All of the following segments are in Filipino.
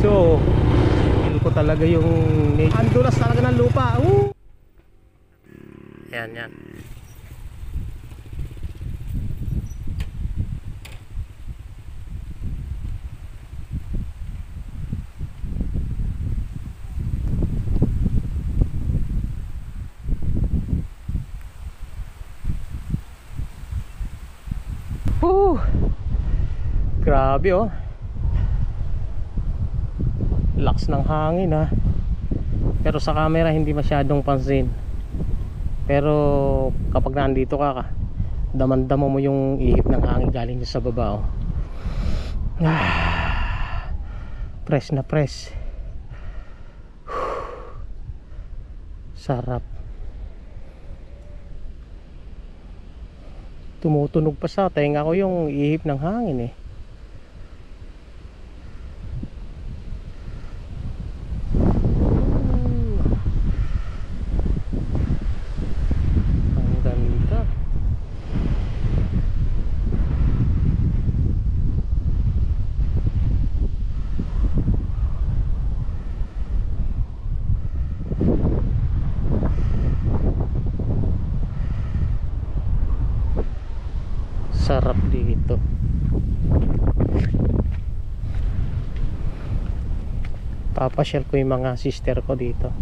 So feel ko talaga yung andulas talaga ng lupa. Yan. Grabe oh. Lakas ng hangin ha. Pero sa camera hindi masyadong pansin. Pero kapag nandito ka, damandamo mo yung ihip ng hangin galing sa baba oh. Press na press. Sarap. Tumutunog pa sa tenga ko yung ihip ng hangin eh. Ang ganda. Sarap dito. Papasyal ko yung mga sister ko dito.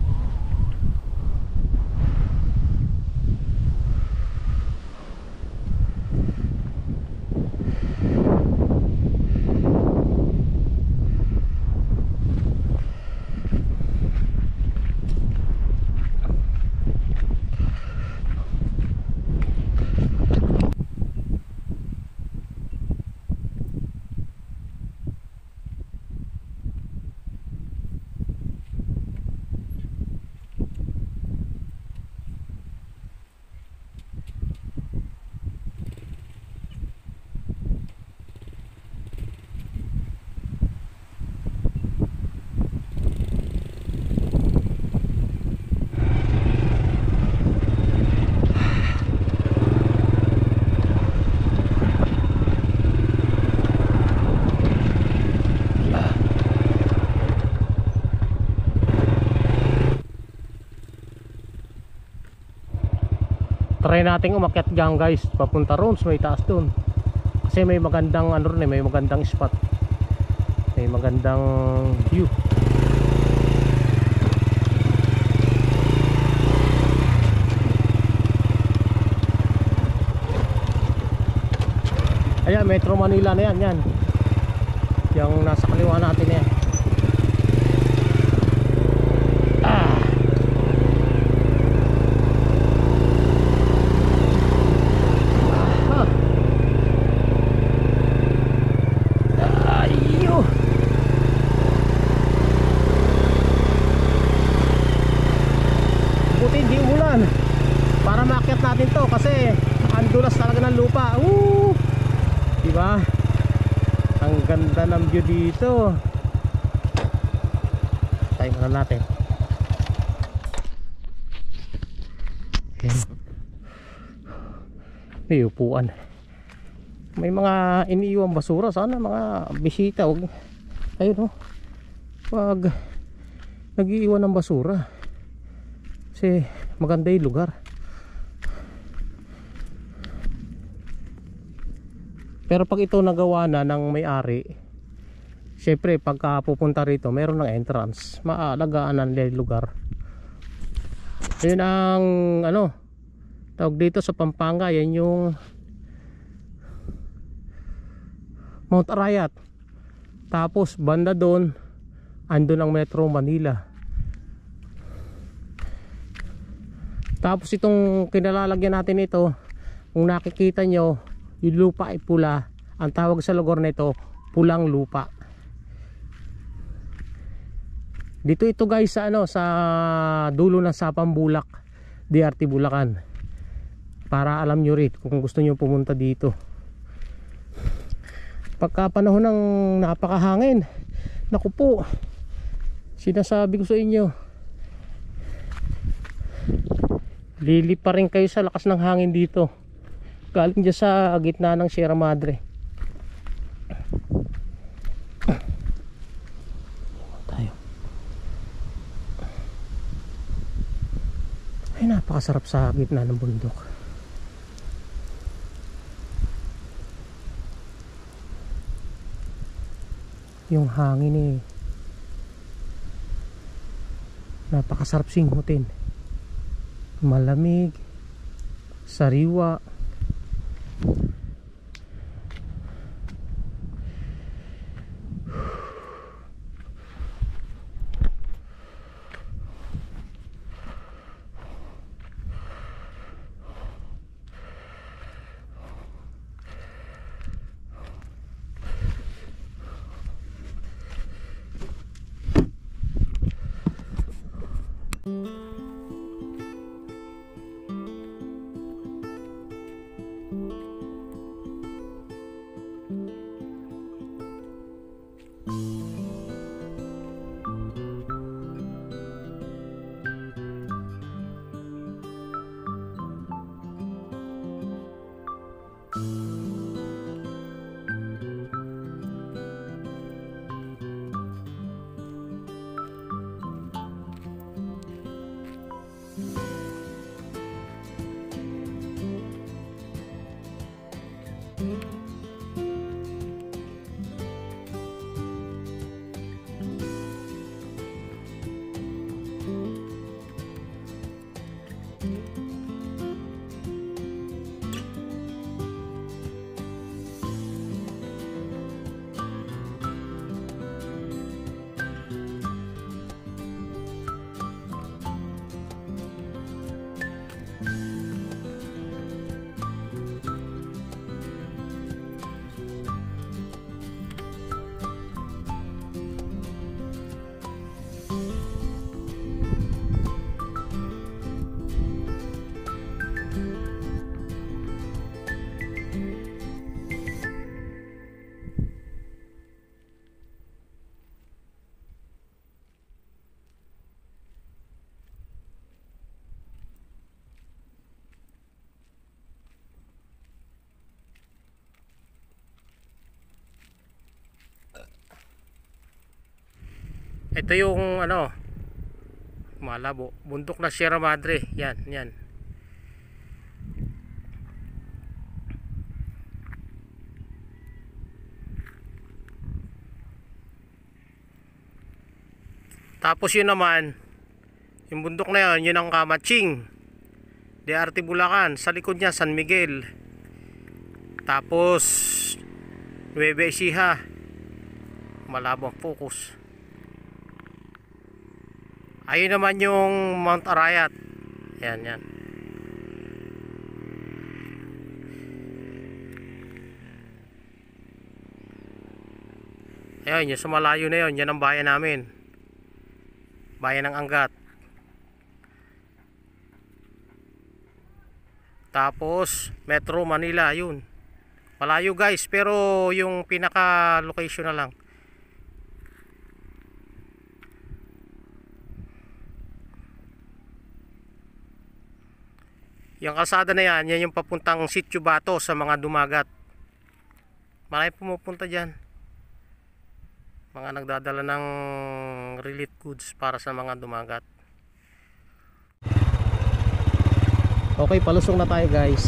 Try nating umakyat gang guys, papunta roon sa may taas doon. Kasi may magandang ano rin, may magandang spot. May magandang view. Ayan, Metro Manila na yan. Yung nasa kaliwa natin yan. Hindi umulan para maakyat natin to kasi ang dulas talaga ng lupa. Diba? Ang ganda ng view dito. Tayo na natin. May upuan. May mga iniiwang basura. Sana mga bisita wag, ayun oh, wag nag-iiwan ng basura. Kasi maganda yung lugar. Pero pag ito nagawa na ng may-ari, syempre pagka pupunta rito meron ng entrance, maalagaan ng lugar. Yun ang ano tawag dito sa Pampanga, yan yung Mount Arayat. Tapos banda doon andun ang Metro Manila. Tapos itong kinalalagyan natin ito, kung nakikita nyo, yung lupa ay pula. Ang tawag sa lugar na ito, pulang lupa. Dito ito guys sa ano, sa dulo ng Sapang Bulak, DRT Bulacan. Para alam nyo rin kung gusto nyo pumunta dito. Pagka panahon ng napakahangin, naku po, sinasabi ko sa inyo, lili pa rin kayo sa lakas ng hangin dito. Galing dyan sa gitna ng Sierra Madre. napakasarap sa gitna ng bundok. Yung hangin eh, napakasarap singhutin. Malamig, sariwa. Ito yung ano, malabo, bundok na Sierra Madre. Yan, yan. Tapos yun naman, yung bundok na yun, yun ang Kamatsing, DRT Bulacan. Sa likod niya San Miguel. Tapos Nueva Ecija. Malabo ang focus. Ayun naman yung Mount Arayat. Yan, yan. Ayun, yung sa malayo na yun, yan ang bayan namin. Bayan ng Angat. Tapos Metro Manila, yun. Malayo guys, pero yung pinaka location na lang. Yung kalsada na yan, yan yung papuntang Sitio Bato sa mga dumagat. Marami pumupunta dyan. Mga nagdadala ng relief goods para sa mga dumagat. Okay, palusong na tayo guys.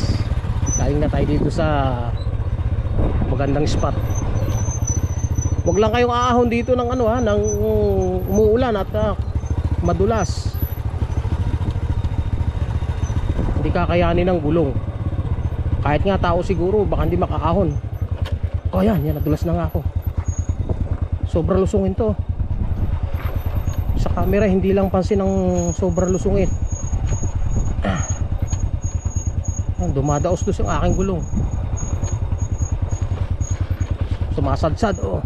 Galing na tayo dito sa magandang spot. Huwag lang kayong aahon dito ng ano ha, ng umuulan at madulas. Hindi kakayanin ng gulong. Kahit nga tao siguro baka hindi makaahon. Oh yan, yan, nadulas na nga ako. Sobrang lusungin to. Sa camera hindi lang pansin ang sobrang lusungin. Dumadaos doon ang aking gulong. Sumasadsad oh.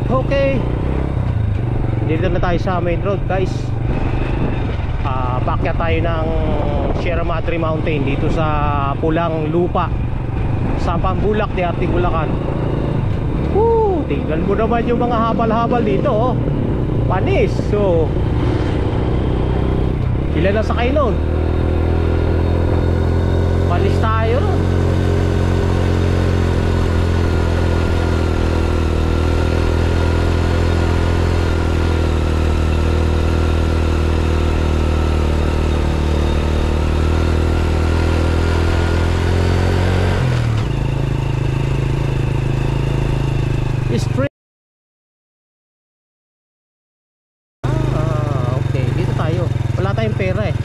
Okay, dito na tayo sa main road guys. Paakyat tayo ng Sierra Madre Mountain dito sa Pulang Lupa sa Pambulak de Arte, Bulacan. Tingnan mo naman yung mga habal-habal dito, oh. Panis. So ilan na sakay nun? Panis tayo nun. Straight. Okay, dito tayo. Wala tayong pera eh.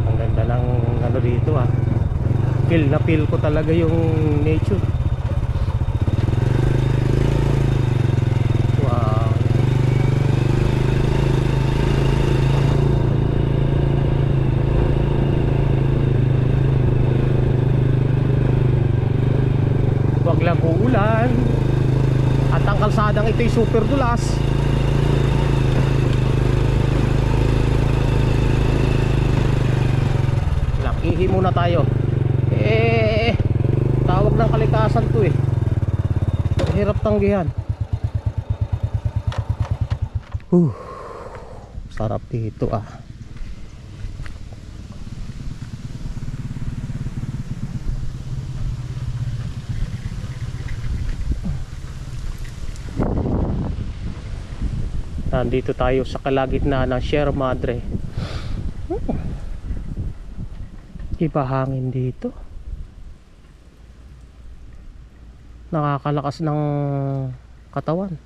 Ang ganda ng ano dito ah. Feel na feel ko talaga yung nature. Wag lang uulan. At ang kalsadang ito'y super dulas. Lakihi muna tayo. Tawag ng kalikasan to eh. Hirap tanggihan. Sarap dito ah. Nandito tayo sa kalagitnaan ng Sierra Madre. Iba hangin dito. Nakakalakas ng katawan.